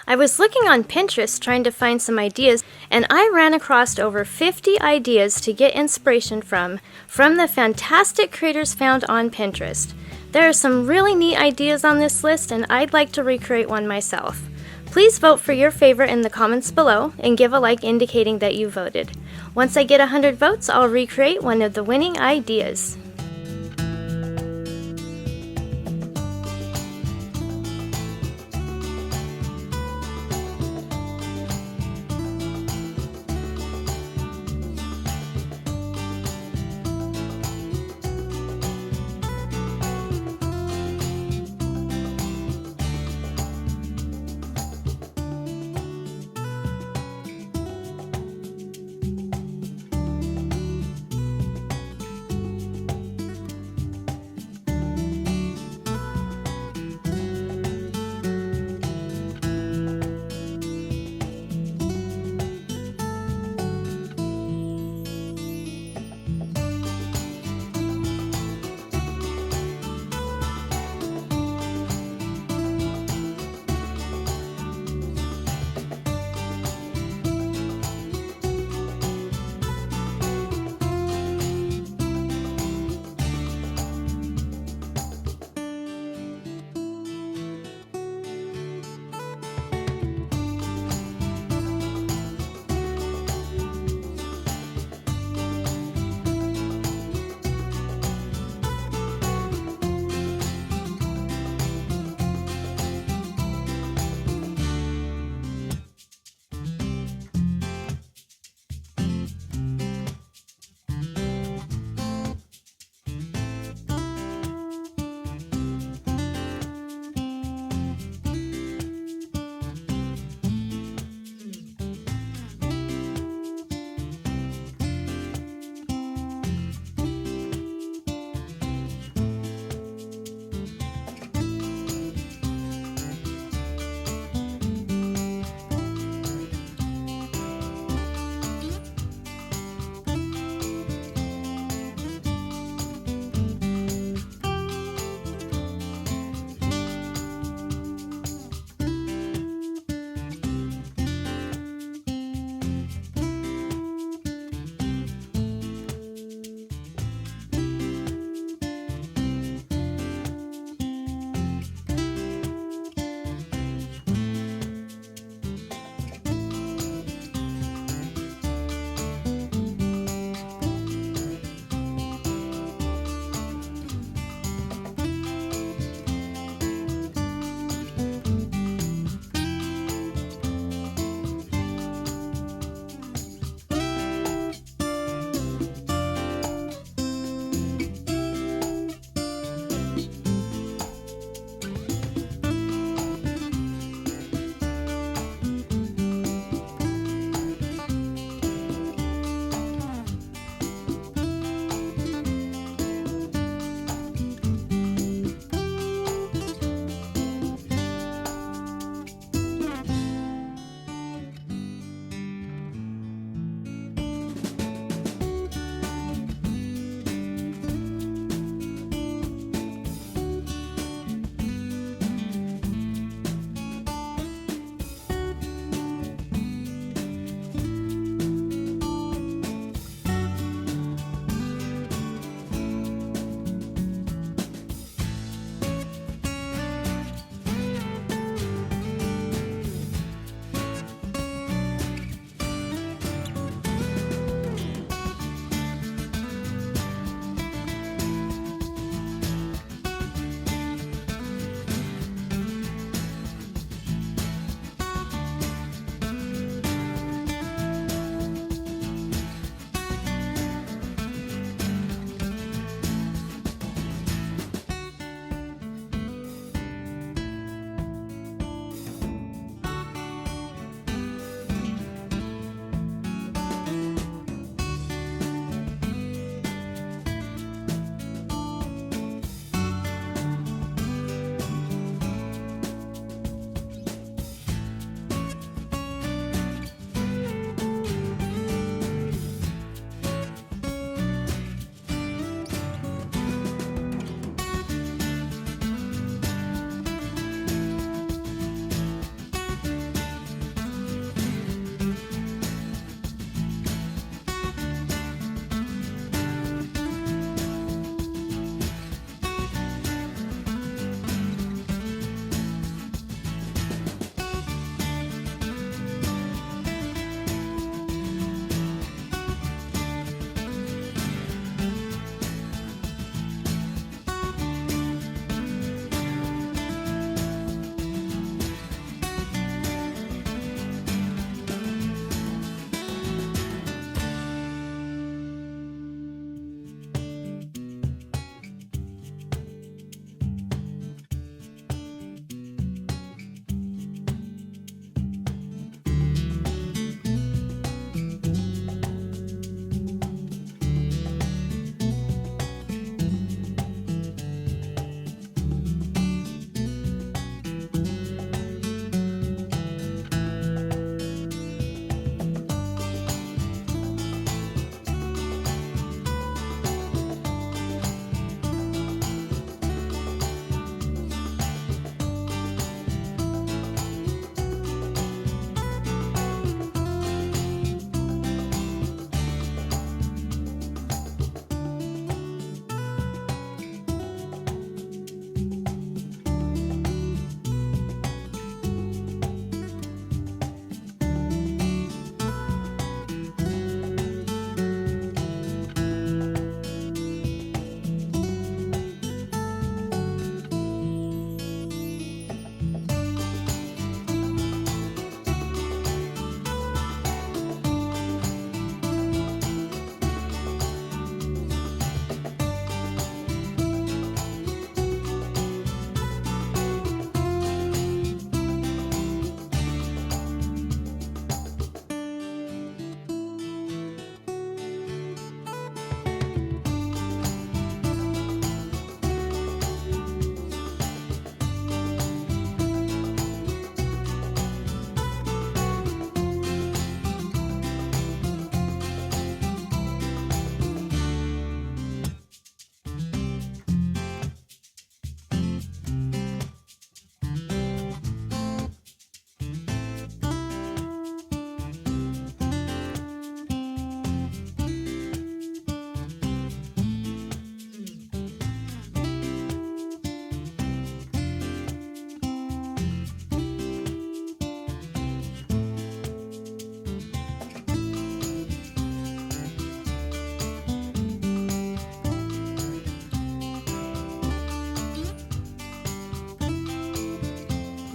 I was looking on Pinterest trying to find some ideas, and I ran across over 50 ideas to get inspiration from the fantastic creators found on Pinterest. There are some really neat ideas on this list, and I'd like to recreate one myself. Please vote for your favorite in the comments below and give a like indicating that you voted. Once I get 100 votes, I'll recreate one of the winning ideas.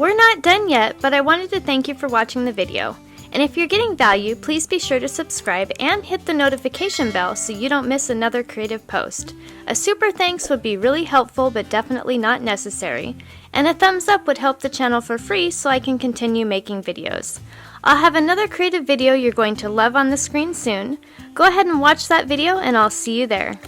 We're not done yet, but I wanted to thank you for watching the video. And if you're getting value, please be sure to subscribe and hit the notification bell so you don't miss another creative post. A super thanks would be really helpful but definitely not necessary. And a thumbs up would help the channel for free so I can continue making videos. I'll have another creative video you're going to love on the screen soon. Go ahead and watch that video and I'll see you there.